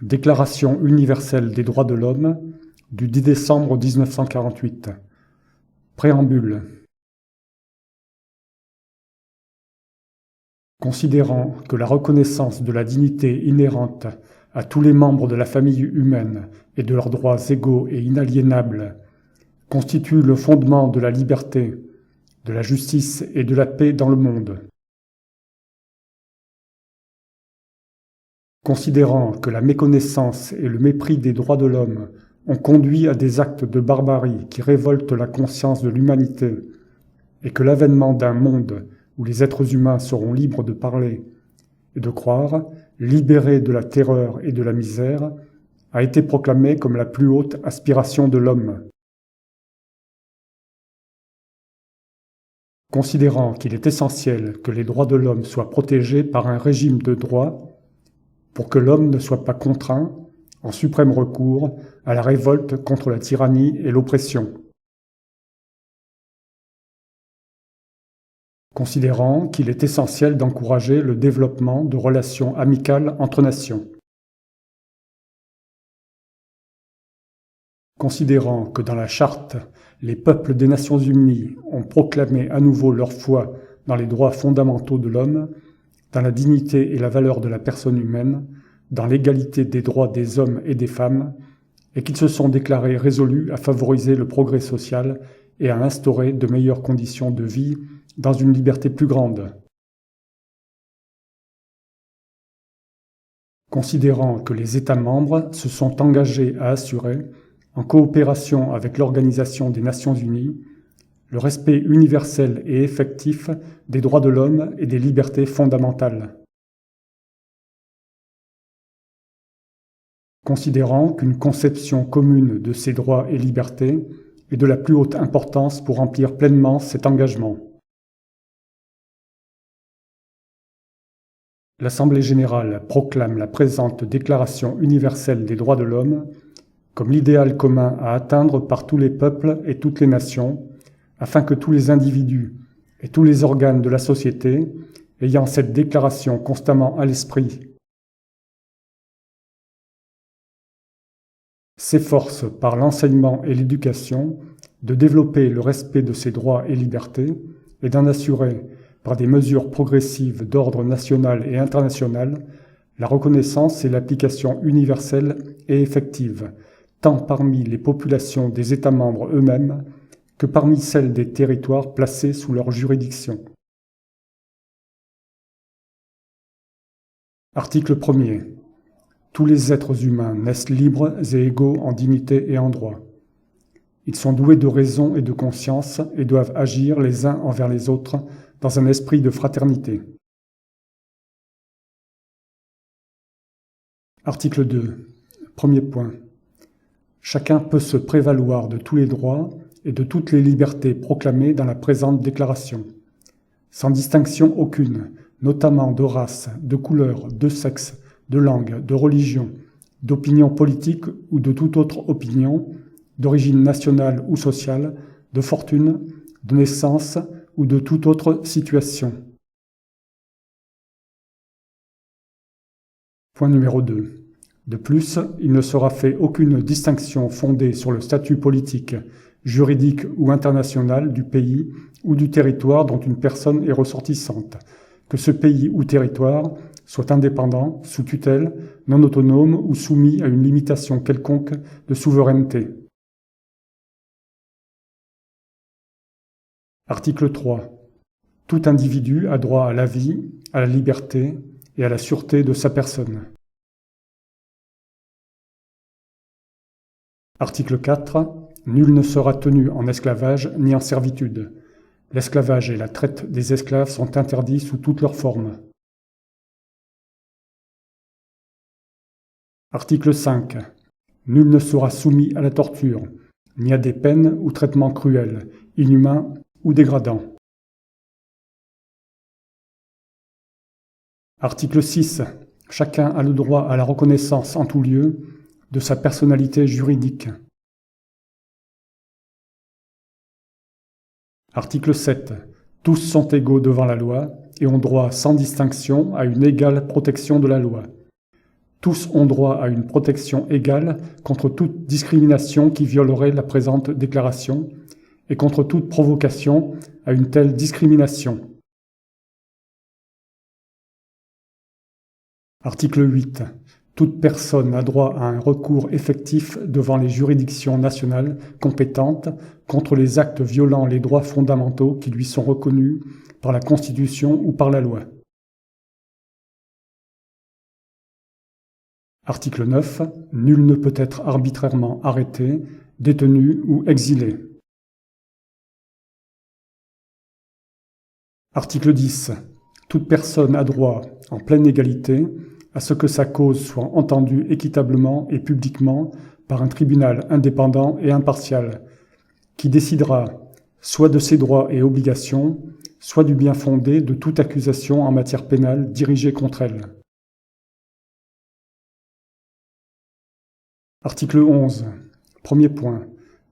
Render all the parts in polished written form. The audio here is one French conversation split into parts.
Déclaration universelle des droits de l'homme du 10 décembre 1948. Préambule. Considérant que la reconnaissance de la dignité inhérente à tous les membres de la famille humaine et de leurs droits égaux et inaliénables constitue le fondement de la liberté, de la justice et de la paix dans le monde. Considérant que la méconnaissance et le mépris des droits de l'homme ont conduit à des actes de barbarie qui révoltent la conscience de l'humanité, et que l'avènement d'un monde où les êtres humains seront libres de parler et de croire, libérés de la terreur et de la misère, a été proclamé comme la plus haute aspiration de l'homme. Considérant qu'il est essentiel que les droits de l'homme soient protégés par un régime de droit, pour que l'homme ne soit pas contraint, en suprême recours, à la révolte contre la tyrannie et l'oppression. Considérant qu'il est essentiel d'encourager le développement de relations amicales entre nations. Considérant que dans la Charte, les peuples des Nations Unies ont proclamé à nouveau leur foi dans les droits fondamentaux de l'homme, dans la dignité et la valeur de la personne humaine, dans l'égalité des droits des hommes et des femmes, et qu'ils se sont déclarés résolus à favoriser le progrès social et à instaurer de meilleures conditions de vie dans une liberté plus grande. Considérant que les États membres se sont engagés à assurer, en coopération avec l'Organisation des Nations Unies, le respect universel et effectif des droits de l'homme et des libertés fondamentales. Considérant qu'une conception commune de ces droits et libertés est de la plus haute importance pour remplir pleinement cet engagement. L'Assemblée générale proclame la présente Déclaration universelle des droits de l'homme comme l'idéal commun à atteindre par tous les peuples et toutes les nations, afin que tous les individus et tous les organes de la société, ayant cette déclaration constamment à l'esprit, s'efforcent par l'enseignement et l'éducation de développer le respect de ces droits et libertés et d'en assurer, par des mesures progressives d'ordre national et international, la reconnaissance et l'application universelle et effective, tant parmi les populations des États membres eux-mêmes que parmi celles des territoires placés sous leur juridiction. Article 1er. Tous les êtres humains naissent libres et égaux en dignité et en droit. Ils sont doués de raison et de conscience et doivent agir les uns envers les autres dans un esprit de fraternité. Article 2. Premier point. Chacun peut se prévaloir de tous les droits et de toutes les libertés proclamées dans la présente déclaration, sans distinction aucune, notamment de race, de couleur, de sexe, de langue, de religion, d'opinion politique ou de toute autre opinion, d'origine nationale ou sociale, de fortune, de naissance ou de toute autre situation. Point numéro 2. De plus, il ne sera fait aucune distinction fondée sur le statut politique, juridique ou international du pays ou du territoire dont une personne est ressortissante, que ce pays ou territoire soit indépendant, sous tutelle, non autonome ou soumis à une limitation quelconque de souveraineté. Article 3. Tout individu a droit à la vie, à la liberté et à la sûreté de sa personne. Article 4. Nul ne sera tenu en esclavage ni en servitude. L'esclavage et la traite des esclaves sont interdits sous toutes leurs formes. Article 5. Nul ne sera soumis à la torture, ni à des peines ou traitements cruels, inhumains ou dégradants. Article 6. Chacun a le droit à la reconnaissance en tout lieu de sa personnalité juridique. Article 7. Tous sont égaux devant la loi et ont droit sans distinction à une égale protection de la loi. Tous ont droit à une protection égale contre toute discrimination qui violerait la présente déclaration et contre toute provocation à une telle discrimination. Article 8. Toute personne a droit à un recours effectif devant les juridictions nationales compétentes contre les actes violant les droits fondamentaux qui lui sont reconnus par la Constitution ou par la loi. Article 9. Nul ne peut être arbitrairement arrêté, détenu ou exilé. Article 10. Toute personne a droit, en pleine égalité, à ce que sa cause soit entendue équitablement et publiquement par un tribunal indépendant et impartial, qui décidera soit de ses droits et obligations, soit du bien fondé de toute accusation en matière pénale dirigée contre elle. Article 11. Premier point.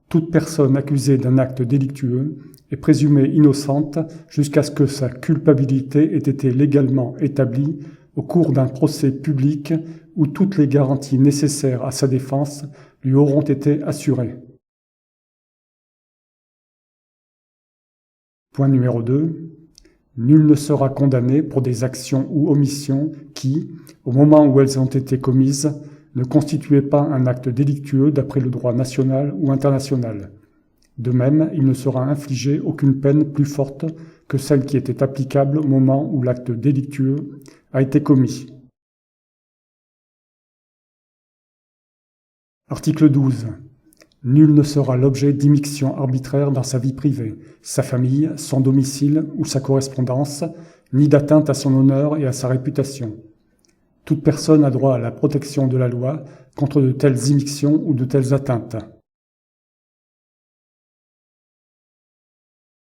Toute personne accusée d'un acte délictueux est présumée innocente jusqu'à ce que sa culpabilité ait été légalement établie au cours d'un procès public où toutes les garanties nécessaires à sa défense lui auront été assurées. Point numéro 2. Nul ne sera condamné pour des actions ou omissions qui, au moment où elles ont été commises, ne constituaient pas un acte délictueux d'après le droit national ou international. De même, il ne sera infligé aucune peine plus forte que celle qui était applicable au moment où l'acte délictueux a été commis. Article 12. Nul ne sera l'objet d'immixtions arbitraires dans sa vie privée, sa famille, son domicile ou sa correspondance, ni d'atteinte à son honneur et à sa réputation. Toute personne a droit à la protection de la loi contre de telles immixtions ou de telles atteintes.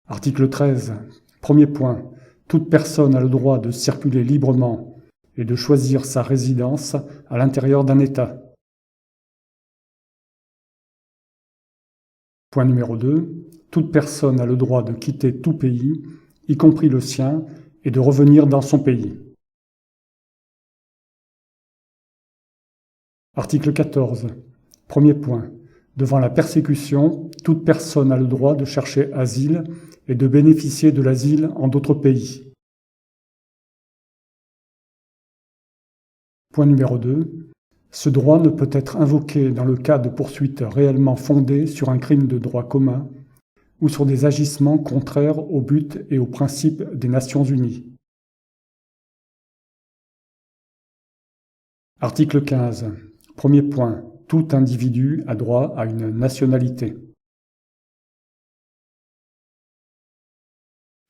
Article 13. Premier point. Toute personne a le droit de circuler librement et de choisir sa résidence à l'intérieur d'un État. Point numéro 2. Toute personne a le droit de quitter tout pays, y compris le sien, et de revenir dans son pays. Article 14. Premier point. Devant la persécution, toute personne a le droit de chercher asile et de bénéficier de l'asile en d'autres pays. Point numéro 2. Ce droit ne peut être invoqué dans le cas de poursuites réellement fondées sur un crime de droit commun ou sur des agissements contraires au but et aux principes des Nations Unies. Article 15. Premier point. Tout individu a droit à une nationalité.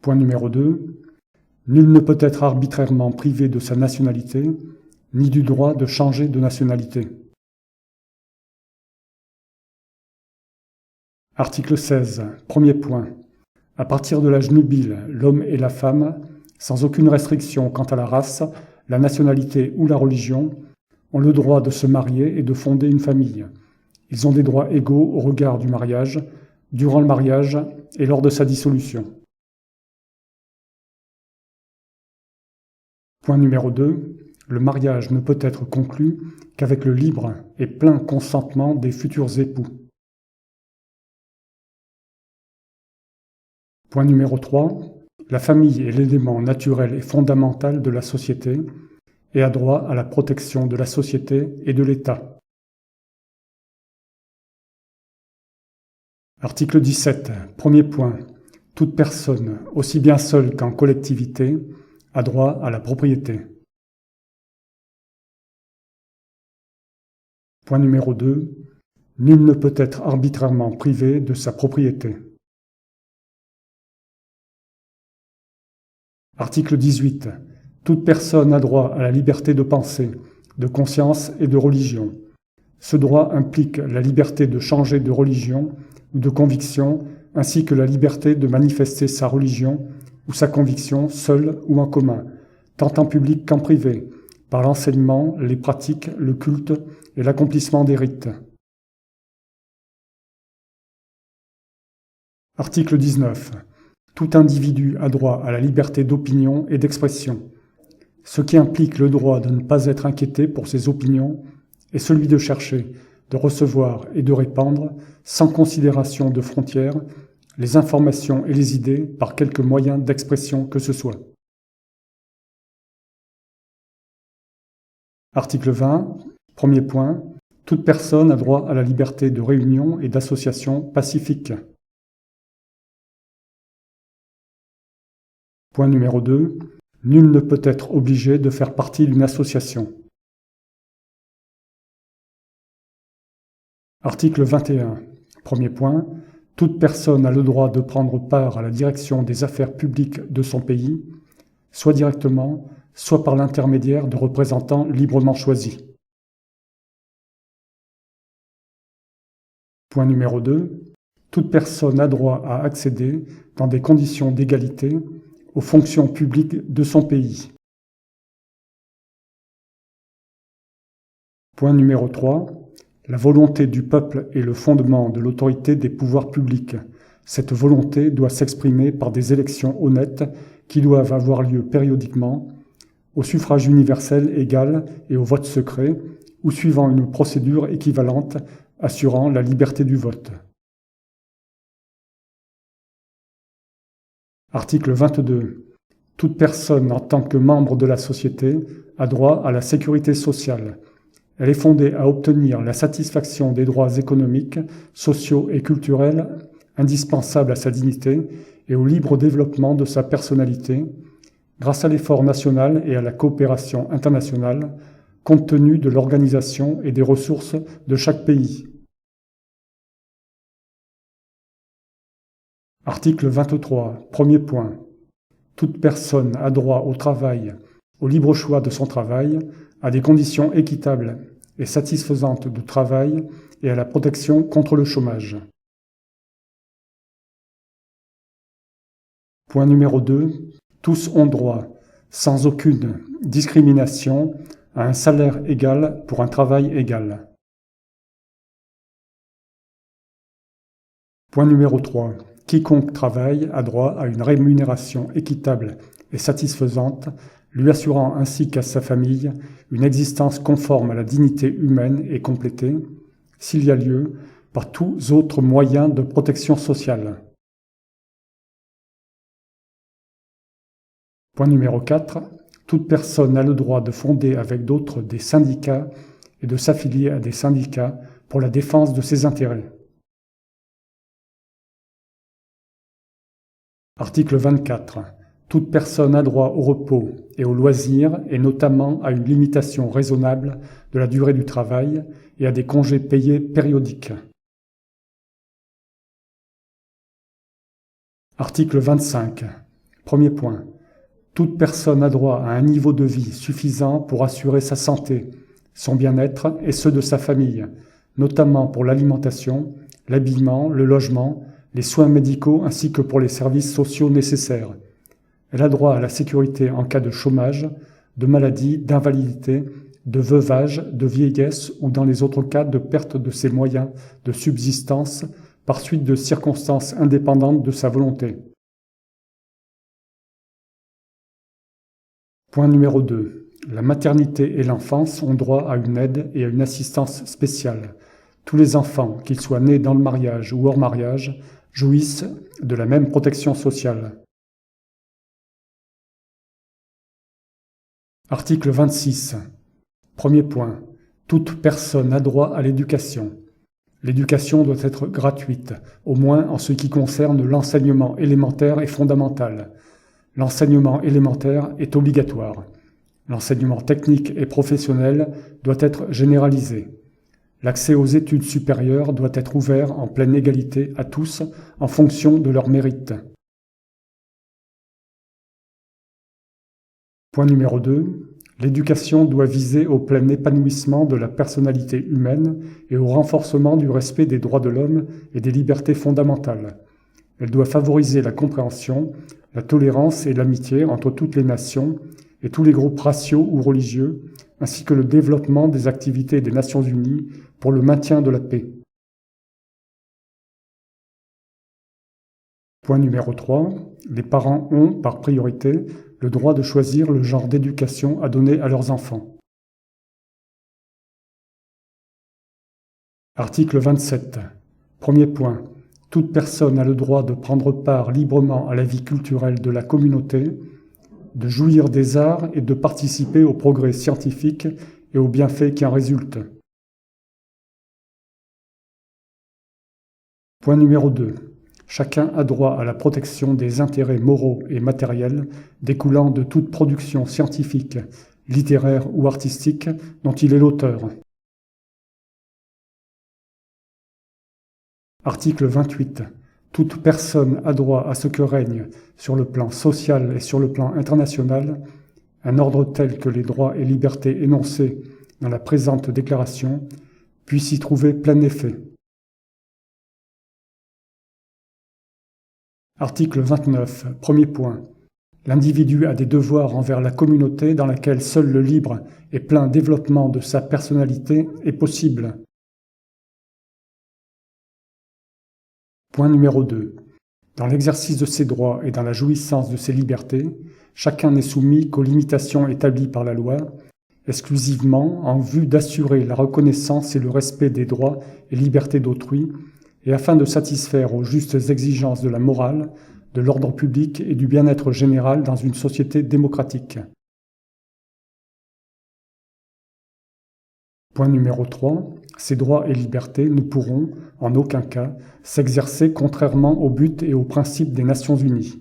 Point numéro 2. Nul ne peut être arbitrairement privé de sa nationalité, ni du droit de changer de nationalité. Article 16. Premier point. À partir de l'âge nubile, l'homme et la femme, sans aucune restriction quant à la race, la nationalité ou la religion, ont le droit de se marier et de fonder une famille. Ils ont des droits égaux au regard du mariage, durant le mariage et lors de sa dissolution. Point numéro 2. Le mariage ne peut être conclu qu'avec le libre et plein consentement des futurs époux. Point numéro 3. La famille est l'élément naturel et fondamental de la société et a droit à la protection de la société et de l'État. Article 17. Premier point. Toute personne, aussi bien seule qu'en collectivité, a droit à la propriété. Point numéro 2. Nul ne peut être arbitrairement privé de sa propriété. Article 18. Toute personne a droit à la liberté de pensée, de conscience et de religion. Ce droit implique la liberté de changer de religion ou de conviction, ainsi que la liberté de manifester sa religion ou sa conviction seule ou en commun, tant en public qu'en privé, par l'enseignement, les pratiques, le culte et l'accomplissement des rites. Article 19. Tout individu a droit à la liberté d'opinion et d'expression. ce qui implique le droit de ne pas être inquiété pour ses opinions et celui de chercher, de recevoir et de répandre, sans considération de frontières, les informations et les idées par quelque moyen d'expression que ce soit. Article 20, premier point. Toute personne a droit à la liberté de réunion et d'association pacifique. Point numéro 2. Nul ne peut être obligé de faire partie d'une association. Article 21. Premier point. Toute personne a le droit de prendre part à la direction des affaires publiques de son pays, soit directement, soit par l'intermédiaire de représentants librement choisis. Point numéro 2. Toute personne a droit à accéder, dans des conditions d'égalité, aux fonctions publiques de son pays. Point numéro 3. La volonté du peuple est le fondement de l'autorité des pouvoirs publics. Cette volonté doit s'exprimer par des élections honnêtes qui doivent avoir lieu périodiquement, au suffrage universel égal et au vote secret, ou suivant une procédure équivalente assurant la liberté du vote. Article 22. Toute personne en tant que membre de la société a droit à la sécurité sociale. Elle est fondée à obtenir la satisfaction des droits économiques, sociaux et culturels indispensables à sa dignité et au libre développement de sa personnalité, grâce à l'effort national et à la coopération internationale, compte tenu de l'organisation et des ressources de chaque pays. Article 23, premier point. Toute personne a droit au travail, au libre choix de son travail, à des conditions équitables et satisfaisantes de travail et à la protection contre le chômage. Point numéro 2. Tous ont droit, sans aucune discrimination, à un salaire égal pour un travail égal. Point numéro 3. Quiconque travaille a droit à une rémunération équitable et satisfaisante, lui assurant ainsi qu'à sa famille une existence conforme à la dignité humaine et complétée, s'il y a lieu, par tous autres moyens de protection sociale. Point numéro 4. Toute personne a le droit de fonder avec d'autres des syndicats et de s'affilier à des syndicats pour la défense de ses intérêts. Article 24. Toute personne a droit au repos et au loisir et notamment à une limitation raisonnable de la durée du travail et à des congés payés périodiques. Article 25. Premier point. Toute personne a droit à un niveau de vie suffisant pour assurer sa santé, son bien-être et ceux de sa famille, notamment pour l'alimentation, l'habillement, le logement, les soins médicaux ainsi que pour les services sociaux nécessaires. Elle a droit à la sécurité en cas de chômage, de maladie, d'invalidité, de veuvage, de vieillesse ou dans les autres cas de perte de ses moyens de subsistance par suite de circonstances indépendantes de sa volonté. Point numéro 2. La maternité et l'enfance ont droit à une aide et à une assistance spéciale. Tous les enfants, qu'ils soient nés dans le mariage ou hors mariage, jouissent de la même protection sociale. Article 26. Premier point. Toute personne a droit à l'éducation. L'éducation doit être gratuite, au moins en ce qui concerne l'enseignement élémentaire et fondamental. L'enseignement élémentaire est obligatoire. L'enseignement technique et professionnel doit être généralisé. L'accès aux études supérieures doit être ouvert en pleine égalité à tous en fonction de leur mérite. Point numéro 2. L'éducation doit viser au plein épanouissement de la personnalité humaine et au renforcement du respect des droits de l'homme et des libertés fondamentales. Elle doit favoriser la compréhension, la tolérance et l'amitié entre toutes les nations et tous les groupes raciaux ou religieux, ainsi que le développement des activités des Nations Unies pour le maintien de la paix. Point numéro 3. Les parents ont, par priorité, le droit de choisir le genre d'éducation à donner à leurs enfants. Article 27. Premier point. Toute personne a le droit de prendre part librement à la vie culturelle de la communauté, de jouir des arts et de participer au progrès scientifique et aux bienfaits qui en résultent. Point numéro 2. Chacun a droit à la protection des intérêts moraux et matériels découlant de toute production scientifique, littéraire ou artistique dont il est l'auteur. Article 28. Toute personne a droit à ce que règne, sur le plan social et sur le plan international, un ordre tel que les droits et libertés énoncés dans la présente déclaration puissent y trouver plein effet. Article 29. Premier point. L'individu a des devoirs envers la communauté dans laquelle seul le libre et plein développement de sa personnalité est possible. Point numéro 2. Dans l'exercice de ses droits et dans la jouissance de ses libertés, chacun n'est soumis qu'aux limitations établies par la loi, exclusivement en vue d'assurer la reconnaissance et le respect des droits et libertés d'autrui, et afin de satisfaire aux justes exigences de la morale, de l'ordre public et du bien-être général dans une société démocratique. Point numéro 3. Ces droits et libertés ne pourront, en aucun cas, s'exercer contrairement aux buts et aux principes des Nations Unies.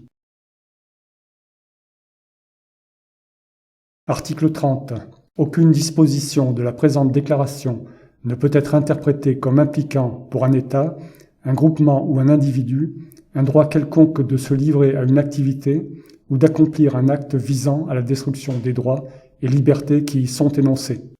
Article 30. Aucune disposition de la présente déclaration ne peut être interprétée comme impliquant pour un État, un groupement ou un individu, un droit quelconque de se livrer à une activité ou d'accomplir un acte visant à la destruction des droits et libertés qui y sont énoncés.